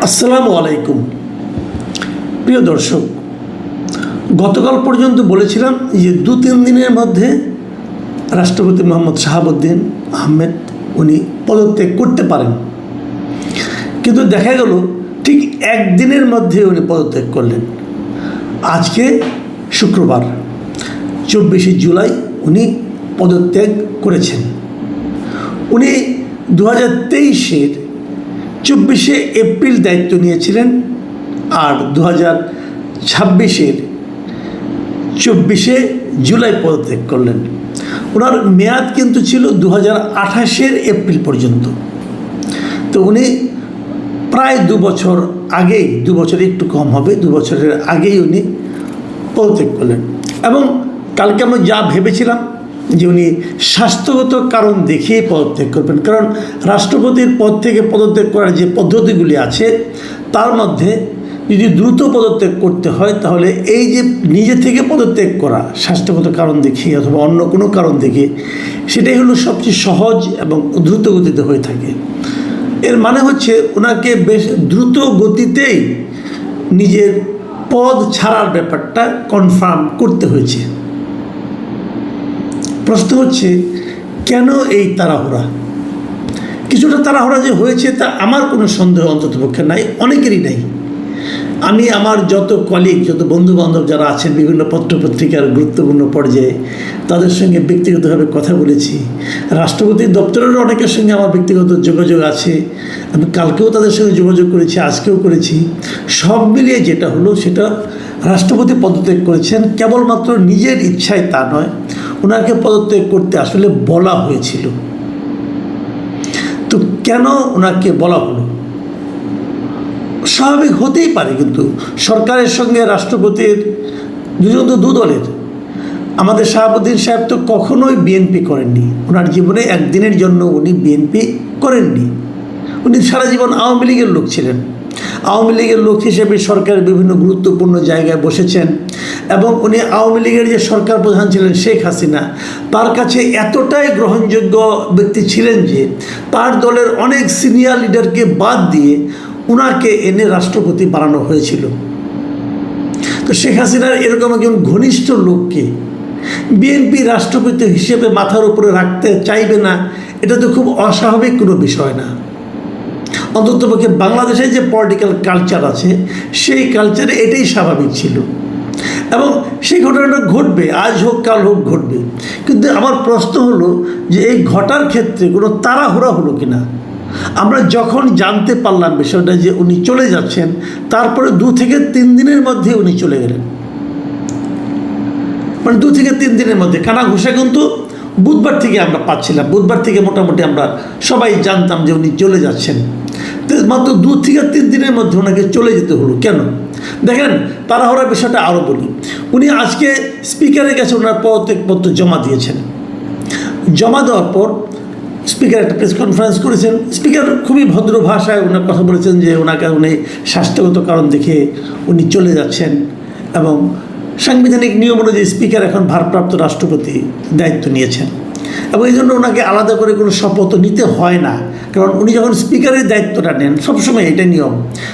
আসসালামু আলাইকুম। প্রিয় দর্শক, গতকাল পর্যন্ত বলেছিলাম যে 2-3 দিনের মধ্যে রাষ্ট্রপতি মোহাম্মদ শাহাবুদ্দিন আহমেদ উনি পদত্যাগ করতে পারেন, কিন্তু দেখা গেল ঠিক একদিনের মধ্যে উনি পদত্যাগ করলেন। আজকে শুক্রবার 24শে জুলাই উনি পদত্যাগ করেছেন। উনি 2023-এর 24শে এপ্রিল দায়িত্ব নিয়েছিলেন, আর 2026-এর 24শে জুলাই পদত্যাগ করলেন। ওনার মেয়াদ কিন্তু ছিল 2028-এর এপ্রিল পর্যন্ত। তো উনি প্রায় 2 বছর আগেই, 2 বছর একটু কম হবে, 2 বছরের আগেই উনি পদত্যাগ করলেন। এবং কালকে আমরা যা ভেবেছিলাম যে উনি স্বাস্থ্যগত কারণ দেখিয়ে পদত্যাগ করবেন, কারণ রাষ্ট্রপতির পদ থেকে পদত্যাগ করার যে পদ্ধতিগুলি আছে তার মধ্যে যদি দ্রুত পদত্যাগ করতে হয় তাহলে এই যে নিজে থেকে পদত্যাগ করা স্বাস্থ্যগত কারণ দেখিয়ে অথবা অন্য কোনো কারণ দেখিয়ে, সেটাই হলো সবচেয়ে সহজ এবং দ্রুত গতিতে হয়ে থাকে। এর মানে হচ্ছে ওনাকে বেশ দ্রুত গতিতেই নিজের পদ ছাড়ার ব্যাপারটা কনফার্ম করতে হয়েছে। প্রশ্ন হচ্ছে, কেন এই তাড়াহুড়া? কিছুটা তাড়াহুড়া যে হয়েছে তা আমার কোনো সন্দেহ অন্ততপক্ষে নাই, অনেকেরই নাই। আমি আমার যত কলিগ, যত বন্ধুবান্ধব যারা আছেন বিভিন্ন পত্রপত্রিকার গুরুত্বপূর্ণ পর্যায়ে, তাদের সঙ্গে ব্যক্তিগতভাবে কথা বলেছি। রাষ্ট্রপতির দপ্তরেরও অনেকের সঙ্গে আমার ব্যক্তিগত যোগাযোগ আছে। আমি কালকেও তাদের সঙ্গে যোগাযোগ করেছি, আজকেও করেছি। সব মিলিয়ে যেটা হলো সেটা, রাষ্ট্রপতি পদত্যাগ করেছেন কেবলমাত্র নিজের ইচ্ছায় তা নয়, ওনাকে পদত্যাগ করতে আসলে বলা হয়েছিল। তো কেন ওনাকে বলা হলো? স্বাভাবিক হতেই পারে, কিন্তু সরকারের সঙ্গে রাষ্ট্রপতির দুজন তো দু দলের। আমাদের শাহাবুদ্দিন সাহেব তো কখনোই বিএনপি করেননি, ওনার জীবনে একদিনের জন্য উনি বিএনপি করেননি। উনি সারা জীবন আওয়ামী লীগের লোক ছিলেন। আওয়ামী লীগের লোক হিসেবে সরকারের বিভিন্ন গুরুত্বপূর্ণ জায়গায় বসেছেন, এবং উনি আওয়ামী লীগের যে সরকার প্রধান ছিলেন শেখ হাসিনা, তার কাছে এতটাই গ্রহণযোগ্য ব্যক্তি ছিলেন যে তার দলের অনেক সিনিয়র লিডারকে বাদ দিয়ে ওনাকে এনে রাষ্ট্রপতি বানানো হয়েছিল। তো শেখ হাসিনার এরকম একজন ঘনিষ্ঠ লোককে বিএনপি রাষ্ট্রপতি হিসেবে মাথার উপরে রাখতে চাইবে না, এটা তো খুব অস্বাভাবিক কোনো বিষয় না। অন্ততপক্ষে বাংলাদেশে যে পলিটিক্যাল কালচার আছে সেই কালচারে এটাই স্বাভাবিক ছিল, এবং সেই ঘটনাটা ঘটবে, আজ হোক কাল হোক ঘটবে। কিন্তু আমার প্রশ্ন হলো যে এই ঘটার ক্ষেত্রে কোনো তাড়াহুড়া হলো কিনা। আমরা যখন জানতে পারলাম বিষয়টা যে উনি চলে যাচ্ছেন, তারপরে 2 থেকে 3 দিনের মধ্যে উনি চলে গেলেন। মানে 2 থেকে 3 দিনের মধ্যে কানা ঘুষা কিন্তু বুধবার থেকে আমরা পাচ্ছিলাম। বুধবার থেকে মোটামুটি আমরা সবাই জানতাম যে উনি চলে যাচ্ছেন। তো মাত্র 2 থেকে 3 দিনের মধ্যে ওনাকে চলে যেতে হলো কেন? দেখেন, তাড়াহুড়ার বিষয়টা আরও বলি। উনি আজকে স্পিকারের কাছে ওনার পদত্যাগপত্র জমা দিয়েছেন। জমা দেওয়ার পর স্পিকার একটা প্রেস কনফারেন্স করেছেন। স্পিকার খুবই ভদ্র ভাষায় ওনার কথা বলেছেন যে ওনাকে উনি স্বাস্থ্যগত কারণ দেখে উনি চলে যাচ্ছেন, এবং সাংবিধানিক নিয়ম অনুযায়ী স্পিকার এখন ভারপ্রাপ্ত রাষ্ট্রপতি দায়িত্ব নিয়েছেন, এবং এই জন্য ওনাকে আলাদা করে কোনো শপথ নিতে হয় না। কারণ উনি যখন স্পিকারের দায়িত্বটা নেন, সবসময় এটা নিয়ম,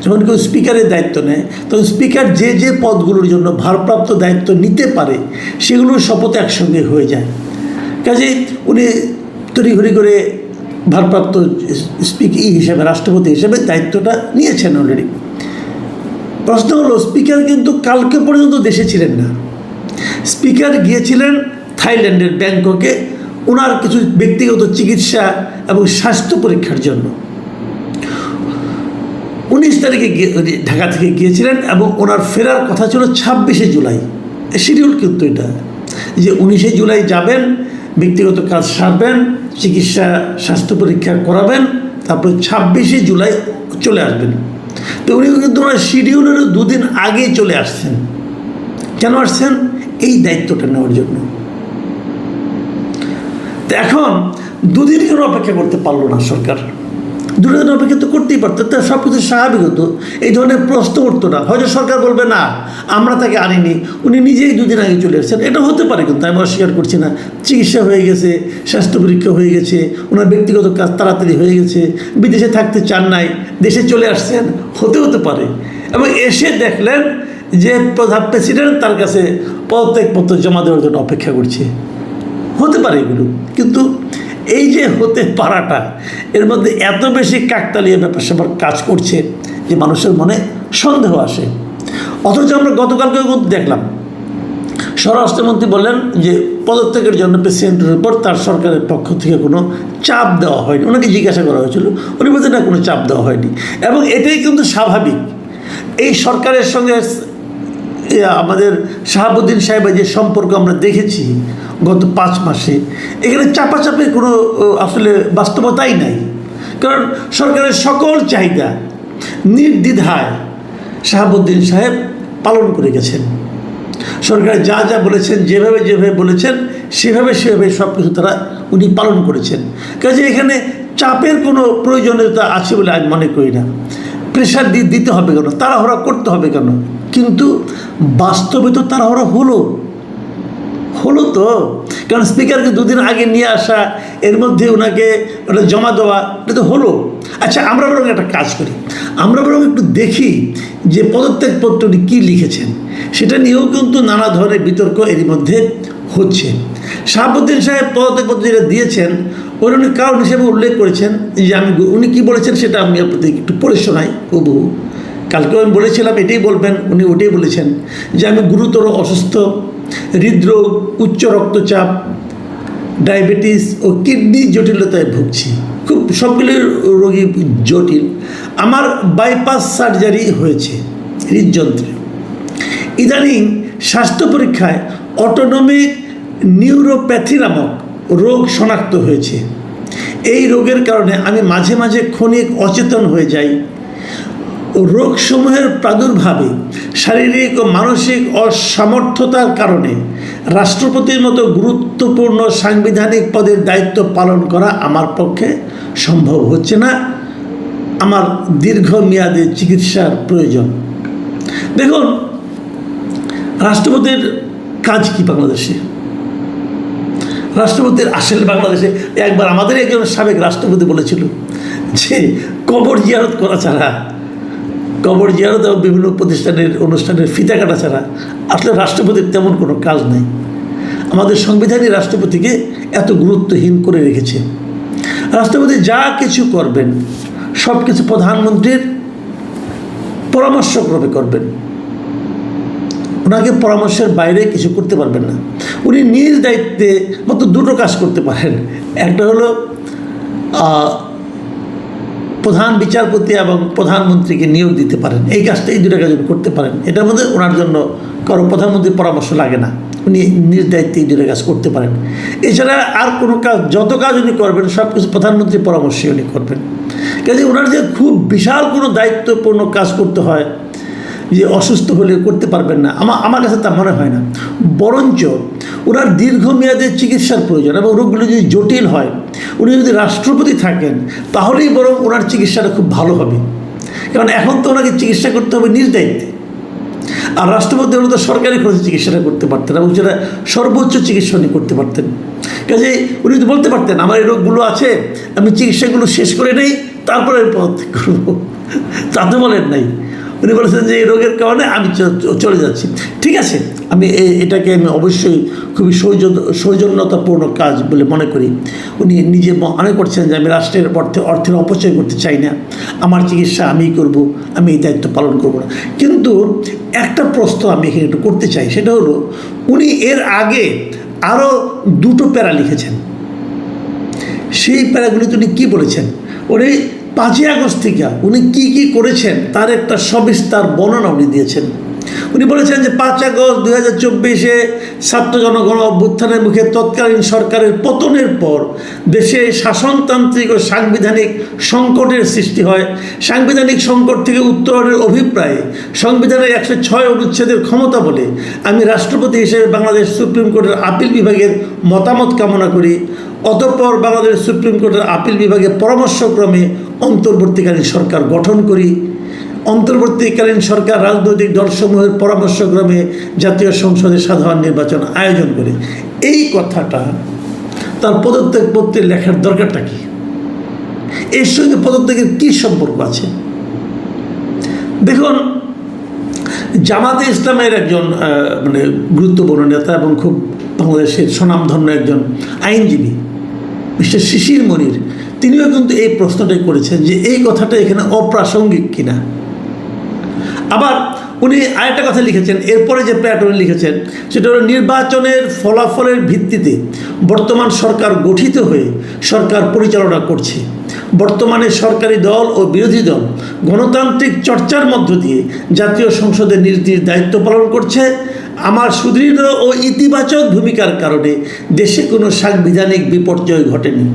যখন কেউ স্পিকারের দায়িত্ব নেয় তখন স্পিকার যে যে পদগুলোর জন্য ভারপ্রাপ্ত দায়িত্ব নিতে পারে সেগুলোর শপথ একসঙ্গে হয়ে যায়। কাজেই উনি তড়িঘড়ি করে ভারপ্রাপ্ত হিসেবে, রাষ্ট্রপতি হিসেবে দায়িত্বটা নিয়েছেন অলরেডি। প্রশ্ন হলো, স্পিকার কিন্তু কালকে পর্যন্ত দেশে ছিলেন না। স্পিকার গিয়েছিলেন থাইল্যান্ডের ব্যাংককে ওনার কিছু ব্যক্তিগত চিকিৎসা এবং স্বাস্থ্য পরীক্ষার জন্য। 19 তারিখে ঢাকা থেকে গিয়েছিলেন, এবং ওনার ফেরার কথা ছিল 26শে জুলাই। শিডিউল কিন্তু এটা যে 19শে জুলাই যাবেন, ব্যক্তিগত কাজ সারবেন, চিকিৎসা স্বাস্থ্য পরীক্ষা করাবেন, তারপর 26শে জুলাই চলে আসবেন। তো উনি কিন্তু ওনার শিডিউলেরও 2 দিন আগেই চলে আসছেন। কেন আসছেন? এই দায়িত্বটা নেওয়ার জন্য। তো এখন 2 দিন কেন অপেক্ষা করতে পারলো না সরকার? 2 দিন অপেক্ষা তো করতেই পারতো, তা সব কিছু স্বাভাবিক হতো, এই ধরনের প্রশ্ন উঠতো না। হয়তো সরকার বলবে না আমরা তাকে আনিনি, উনি নিজেই 2 দিন আগে চলে এসেছেন, এটা হতে পারে, কিন্তু আমি অস্বীকার করছি না। চিকিৎসা হয়ে গেছে, স্বাস্থ্য পরীক্ষা হয়ে গেছে, ওনার ব্যক্তিগত কাজ তাড়াতাড়ি হয়ে গেছে, বিদেশে থাকতে চান নাই, দেশে চলে আসছেন, হতে পারে, এবং এসে দেখলেন যে প্রধান প্রেসিডেন্ট তার কাছে পদত্যাগপত্র জমা দেওয়ার জন্য অপেক্ষা করছে, হতে পারে এগুলো। কিন্তু এই যে হতে পারাটা, এর মধ্যে এত বেশি কাকতালীয় ব্যাপার স্যাপার কাজ করছে যে মানুষের মনে সন্দেহ আসে। অথচ আমরা গতকালকেও কিন্তু দেখলাম স্বরাষ্ট্রমন্ত্রী বললেন যে পদত্যাগের জন্য প্রেসিডেন্টের উপর তার সরকারের পক্ষ থেকে কোনো চাপ দেওয়া হয়নি। ওনাকে জিজ্ঞাসা করা হয়েছিল, উনি বলছেন না, কোনো চাপ দেওয়া হয়নি। এবং এটাই কিন্তু স্বাভাবিক। এই সরকারের সঙ্গে আমাদের শাহাবুদ্দিন সাহেবের যে সম্পর্ক আমরা দেখেছি গত 5 মাসে, এখানে চাপাচাপির কোনো আসলে বাস্তবতাই নাই। কারণ সরকারের সকল চাহিদা নির্দ্বিধায় শাহাবুদ্দিন সাহেব পালন করে গেছেন। সরকার যা যা বলেছেন, যেভাবে বলেছেন, সেভাবে সব কিছু উনি পালন করেছেন। কাজে এখানে চাপের কোনো প্রয়োজনীয়তা আছে বলে আমি মনে করি না। প্রেশার দিতে হবে কেন, তাড়াহুড়া করতে হবে কেন? কিন্তু বাস্তবে তো তাড়াহুড়া হলো তো। কারণ স্পিকারকে 2 দিন আগে নিয়ে আসা, এর মধ্যে ওনাকে ওটা জমা দেওয়া, এটা তো হলো। আচ্ছা, আমরা বরং একটা কাজ করি, আমরা বরং একটু দেখি যে পদত্যাগপত্রটি কী লিখেছেন। সেটা নিয়েও কিন্তু নানা ধরনের বিতর্ক এরই মধ্যে হচ্ছে। শাহাবুদ্দিন সাহেব পদত্যাগপত্র যেটা দিয়েছেন, উনি কারণ হিসেবে উল্লেখ করেছেন যে উনি কী বলেছেন সেটা আমি আপনাদের একটু পড়ে শোনাই। হুবহু কালকেও আমি বলেছিলাম এটাই বলবেন, উনি ওটাই বলেছেন যে আমি গুরুতর অসুস্থ, হৃদরোগ, উচ্চ রক্তচাপ, ডায়াবেটিস ও কিডনি জটিলতায় ভুগছি। খুব সবগুলি রোগী জটিল। আমার বাইপাস সার্জারি হয়েছে হৃদযন্ত্রে। ইদানিং স্বাস্থ্য পরীক্ষায় অটোনমিক নিউরোপ্যাথি নামক রোগ শনাক্ত হয়েছে। এই রোগের কারণে আমি মাঝে মাঝে ক্ষণিক অচেতন হয়ে যাই। রোগসমূহের প্রাদুর্ভাবে শারীরিক ও মানসিক অসামর্থ্যতার কারণে রাষ্ট্রপতির মতো গুরুত্বপূর্ণ সাংবিধানিক পদের দায়িত্ব পালন করা আমার পক্ষে সম্ভব হচ্ছে না। আমার দীর্ঘমেয়াদী চিকিৎসার প্রয়োজন। দেখুন, রাষ্ট্রপতির কাজ কি বাংলাদেশে? রাষ্ট্রপতির আসলে বাংলাদেশে একবার আমাদের একজন সাবেক রাষ্ট্রপতি বলেছিল যে কবর জিয়ারত করা ছাড়া, কবর জিয়ারত এবং বিভিন্ন প্রতিষ্ঠানের অনুষ্ঠানের ফিতা কাটা ছাড়া আসলে রাষ্ট্রপতির তেমন কোনো কাজ নেই। আমাদের সংবিধানই রাষ্ট্রপতিকে এত গুরুত্বহীন করে রেখেছে। রাষ্ট্রপতি যা কিছু করবেন সব কিছু প্রধানমন্ত্রীর পরামর্শক্রমে করবেন। ওনাকে পরামর্শের বাইরে কিছু করতে পারবেন না। উনি নিজ দায়িত্বে মাত্র 2টো কাজ করতে পারেন। একটা হলো প্রধান বিচারপতি এবং প্রধানমন্ত্রীকে নিয়োগ দিতে পারেন। এই কাজটা, এই 2টা কাজ করতে পারেন। এটার মধ্যে ওনার জন্য কারো প্রধানমন্ত্রীর পরামর্শ লাগে না। উনি নিজ দায়িত্বে এই 2টা কাজ করতে পারেন। এছাড়া আর কোনো কাজ, যত কাজ উনি করবেন সব কিছু প্রধানমন্ত্রীর পরামর্শে উনি করবেন। কাজে ওনার যে খুব বিশাল কোনো দায়িত্বপূর্ণ কাজ করতে হয়, যে অসুস্থ হলে করতে পারবেন না, আমার কাছে তা মনে হয় না। বরঞ্চ ওনার দীর্ঘমেয়াদী চিকিৎসার প্রয়োজন এবং রোগগুলো যদি জটিল হয়, উনি যদি রাষ্ট্রপতি থাকেন তাহলেই বরং ওনার চিকিৎসাটা খুব ভালো হবে। কারণ এখন তো ওনাকে চিকিৎসা করতে হবে নিজ দায়িত্বে। আর রাষ্ট্রপতি হলে তো সরকারি খরচে চিকিৎসাটা করতে পারতেন এবং সেটা সর্বোচ্চ চিকিৎসা উনি করতে পারতেন। কাজে উনি তো বলতে পারতেন আমার এই রোগগুলো আছে, আমি চিকিৎসাগুলো শেষ করে নেই, তারপরে আমি পদত্যাগ করবো। তা তো বলেন নাই। উনি বলেছেন যে এই রোগের কারণে আমি চলে যাচ্ছি। ঠিক আছে, আমি এটাকে আমি অবশ্যই খুবই সৌজন্যতাপূর্ণ কাজ বলে মনে করি। উনি নিজে মনে করছেন যে আমি রাষ্ট্রের অর্থের অপচয় করতে চাই না, আমার চিকিৎসা আমিই করব, আমি এই দায়িত্ব পালন করব না। কিন্তু একটা প্রশ্ন আমি এখানে একটু করতে চাই, সেটা হলো উনি এর আগে আরও 2টো প্যারা লিখেছেন। সেই প্যারাগুলিতে উনি কী বলেছেন? উনি 5ই আগস্ট থেকে উনি কী কী করেছেন তার একটা সবিস্তার বর্ণনা উনি দিয়েছেন। উনি বলেছেন যে 5 আগস্ট 2024-এ ছাত্র জনগণ অভ্যুত্থানের মুখে তৎকালীন সরকারের পতনের পর দেশে শাসনতান্ত্রিক ও সাংবিধানিক সংকটের সৃষ্টি হয়। সাংবিধানিক সংকট থেকে উত্তরণের অভিপ্রায়ে সংবিধানের 106 অনুচ্ছেদের ক্ষমতা বলে আমি রাষ্ট্রপতি হিসেবে বাংলাদেশ সুপ্রিম কোর্টের আপিল বিভাগের মতামত কামনা করি। অতঃপর বাংলাদেশ সুপ্রিম কোর্টের আপিল বিভাগের পরামর্শক্রমে অন্তর্বর্তীকালীন সরকার গঠন করি। অন্তর্বর্তীকালীন সরকার রাজনৈতিক দলসমূহের পরামর্শক্রমে জাতীয় সংসদে সাধারণ নির্বাচন আয়োজন করে। এই কথাটা তার পদত্যাগপত্রে লেখার দরকারটা কি? এর সঙ্গে পদত্যাগের কী সম্পর্ক আছে? দেখুন, জামাতে ইসলামের একজন মানে গুরুত্বপূর্ণ নেতা এবং খুব বাংলাদেশের স্বনামধন্য একজন আইনজীবী মিস্টার শিশির মনির, তিনিও কিন্তু এই প্রশ্নটাই করেছেন যে এই কথাটা এখানে অপ্রাসঙ্গিক কিনা। আবার উনি আরেকটা কথা লিখেছেন, এরপরে যে প্যাটার্ন লিখেছেন সেটা হলো নির্বাচনের ফলাফলের ভিত্তিতে বর্তমান সরকার গঠিত হয়ে সরকার পরিচালনা করছে। বর্তমানে সরকারি দল ও বিরোধী দল গণতান্ত্রিক চর্চার মধ্য দিয়ে জাতীয় সংসদে নিজ নিজ দায়িত্ব পালন করছে। আমার সুদৃঢ় ও ইতিবাচক ভূমিকার কারণে দেশে কোনো সাংবিধানিক বিপর্যয় ঘটেনি।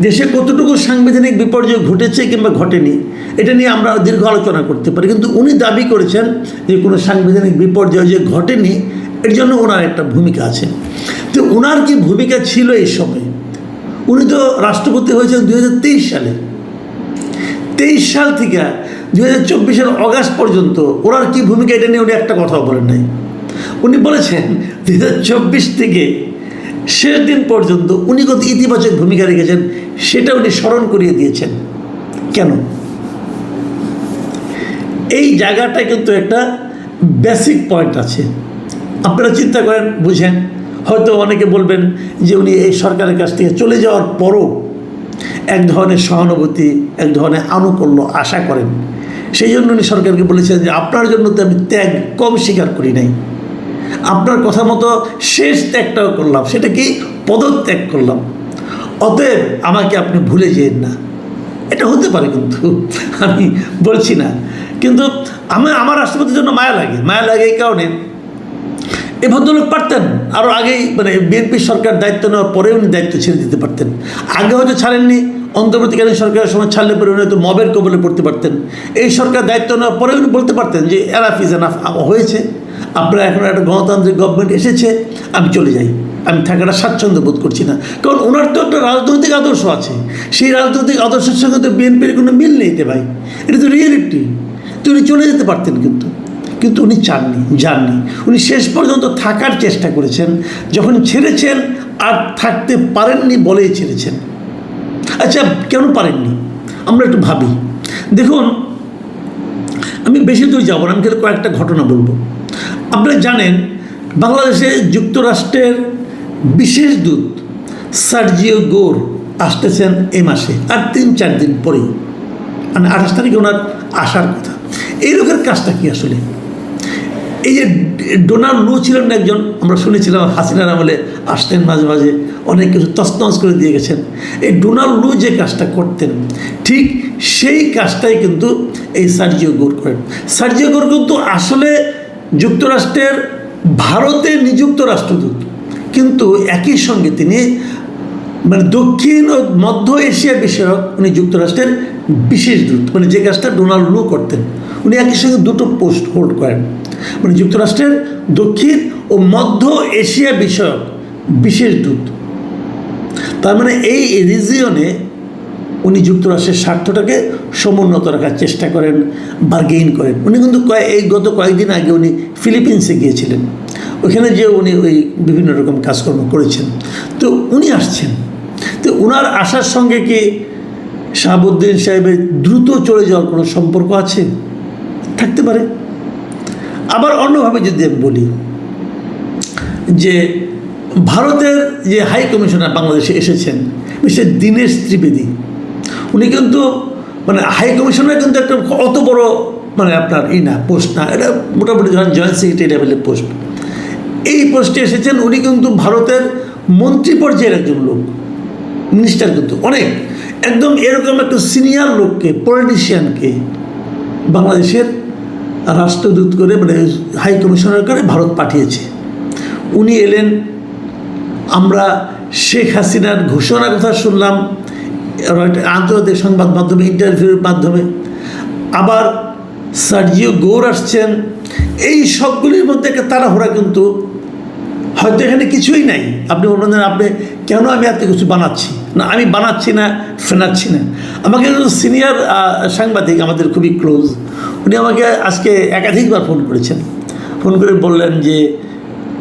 দেশে কতটুকু সাংবিধানিক বিপর্যয় ঘটেছে কিংবা ঘটেনি এটা নিয়ে আমরা দীর্ঘ আলোচনা করতে পারি, কিন্তু উনি দাবি করেছেন যে কোনো সাংবিধানিক বিপর্যয় যে ঘটেনি এর জন্য ওনার একটা ভূমিকা আছে। তো ওনার কি ভূমিকা ছিল এই সময়? উনি তো রাষ্ট্রপতি হয়েছেন 2023 সালে। 23 সাল থেকে 2024 অগাস্ট পর্যন্ত ওনার কি ভূমিকা এটা নিয়ে উনি একটা কথাও বলেন নাই। উনি বলেছেন 2024 থেকে শেষ দিন পর্যন্ত উনি কত ইতিবাচক ভূমিকা রেখেছেন সেটা উনি স্মরণ করিয়ে দিয়েছেন। কেন? এই জায়গাটায় কিন্তু একটা বেসিক পয়েন্ট আছে। আপনারা চিন্তা করেন, বুঝেন। হয়তো অনেকে বলবেন যে উনি এই সরকারের কাছ থেকে চলে যাওয়ার পরও এক ধরনের সহানুভূতি, এক ধরনের আনুকূল্য আশা করেন। সেই জন্য উনি সরকারকে বলেছেন যে আপনার জন্য তো আমি ত্যাগ কম স্বীকার করি নাই, আপনার কথা মতো শেষ ত্যাগটাও করলাম, সেটা কি পদত্যাগ করলাম, অতএব আমাকে আপনি ভুলে যেন না। এটা হতে পারে, কিন্তু আমি বলছি না। কিন্তু আমার রাষ্ট্রপতির জন্য মায়া লাগে এই কারণে এই ভদ্রলোক পারতেন আরও আগেই, মানে বিএনপি সরকার দায়িত্ব নেওয়ার পরে উনি দায়িত্ব ছেড়ে দিতে পারতেন। আগে হয়তো ছাড়েননি, অন্তর্বর্তীকালীন সরকারের সময় ছাড়লে পরে উনি হয়তো মবের কবলে পড়তে পারতেন। এই সরকার দায়িত্ব নেওয়ার পরে উনি বলতে পারতেন যে এনাফ ইজ এনাফ, হয়েছে, আপনারা এখন একটা গণতান্ত্রিক গভর্নমেন্ট এসেছে, আমি চলে যাই, আমি থাকাটা স্বাচ্ছন্দ্য বোধ করছি না। কারণ ওনার তো একটা রাজনৈতিক আদর্শ আছে, সেই রাজনৈতিক আদর্শের সঙ্গে তো বিএনপির কোনো মিল নেই ভাই, এটা তো রিয়েলিটি। তো উনি চলে যেতে পারতেন, কিন্তু উনি যাননি। উনি শেষ পর্যন্ত থাকার চেষ্টা করেছেন। যখন ছেড়েছেন আর থাকতে পারেননি বলেই ছেড়েছেন। আচ্ছা, কেন পারেননি আমরা একটু ভাবি। দেখুন, আমি বেশি দূর যাব না, আমি খালি কয়েকটা ঘটনা বলবো। আপনারা জানেন বাংলাদেশে যুক্তরাষ্ট্রের বিশেষ দূত সার্জিও গোর আসতেছেন এই মাসে, আর 3-4 দিন পরেই, মানে 28 তারিখে ওনার আসার কথা। এই লোকের কাজটা কি আসলে? এই যে ডোনাল্ড লু ছিলেন একজন, আমরা শুনেছিলাম হাসিনার আমলে আসতেন মাঝে মাঝে, অনেক কিছু তছনছ করে দিয়ে গেছেন। এই ডোনাল্ড লু যে কাজটা করতেন ঠিক সেই কাজটাই কিন্তু এই সার্জিও গোর করেন। সার্জিও গোর কিন্তু আসলে যুক্তরাষ্ট্রের ভারতে নিযুক্ত রাষ্ট্রদূত, কিন্তু একই সঙ্গে তিনি মানে দক্ষিণ ও মধ্য এশিয়া বিষয়ক উনি যুক্তরাষ্ট্রের বিশেষ দূত, মানে যে কাজটা ডোনাল্ড লু করতেন উনি একই সঙ্গে দুটো পোস্ট হোল্ড করেন, মানে যুক্তরাষ্ট্রের দক্ষিণ ও মধ্য এশিয়া বিষয়ক বিশেষ দূত। তার মানে এই রিজিয়নে উনি যুক্তরাষ্ট্রের স্বার্থটাকে সমুন্নত রাখার চেষ্টা করেন, বার্গেইন করেন। উনি কিন্তু গত কয়েকদিন আগে উনি ফিলিপিন্সে গিয়েছিলেন, ওখানে যে উনি ওই বিভিন্ন রকম কাজকর্ম করেছেন। তো উনি আসছেন, তো ওনার আসার সঙ্গে কি শাহাবুদ্দিন সাহেবের দ্রুত চলে যাওয়ার কোনো সম্পর্ক আছে? থাকতে পারে। আবার অন্যভাবে যদি আমি বলি যে ভারতের যে হাই কমিশনার বাংলাদেশে এসেছেন মিস্টার দীনেশ ত্রিবেদী, উনি কিন্তু মানে হাই কমিশনার কিন্তু একটা অত বড় মানে আপনার না পোস্ট না, এটা মোটামুটি ধরেন জয়েন্ট সেক্রেটারি লেভেলের পোস্ট। এই পোস্টে এসেছেন উনি কিন্তু ভারতের মন্ত্রী পর্যায়ের একজন লোক, মিনিস্টার, কিন্তু অনেক একদম এরকম একটা সিনিয়র লোককে, পলিটিশিয়ানকে বাংলাদেশের রাষ্ট্রদূত করে মানে হাই কমিশনার করে ভারত পাঠিয়েছে। উনি এলেন, আমরা শেখ হাসিনার ঘোষণার কথা শুনলাম আন্তর্জাতিক সংবাদ মাধ্যমে, ইন্টারভিউর মাধ্যমে। আবার সার্জিও গোর আসছেন। এই সবগুলির মধ্যে একটা তাড়াহুড়া, কিন্তু হয়তো এখানে কিছুই নাই। আপনি বলবেন আপনি কেন আমি এত কিছু বানাচ্ছি না, আমি বানাচ্ছি না, ফেনাচ্ছি না। আমাকে সিনিয়র সাংবাদিক, আমাদের খুবই ক্লোজ, উনি আমাকে আজকে একাধিকবার ফোন করেছেন। ফোন করে বললেন যে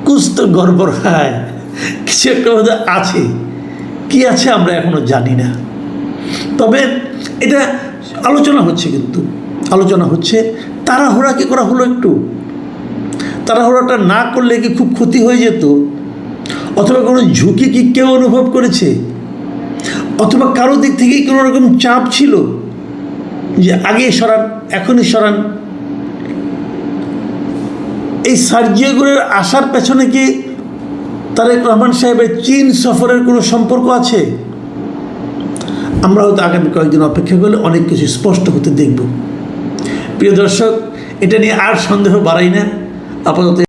কুছ তো গড়বড় হয়, কিছু একটা মধ্যে আছে, কি আছে আমরা এখনও জানি না, তবে এটা আলোচনা হচ্ছে, কিন্তু আলোচনা হচ্ছে, তাড়াহুড়া কি করা হলো একটু? তাড়াহুড়াটা না করলে কি খুব ক্ষতি হয়ে যেত? অথবা কোনো ঝুঁকি কি কেউ অনুভব করেছে? অথবা কারো দিক থেকেই কোনো রকম চাপ ছিল যে আগে সরান, এখনই সরান? এই সার্জিওগুলোর আসার পেছনে কি তারেক রহমান সাহেবের চীন সফরের কোনো সম্পর্ক আছে? আমরা হয়তো আগামী কয়েকদিন অপেক্ষা করলে অনেক কিছু স্পষ্ট হতে দেখব। প্রিয় দর্শক, এটা নিয়ে আর সন্দেহ বাড়াই না, আপাতত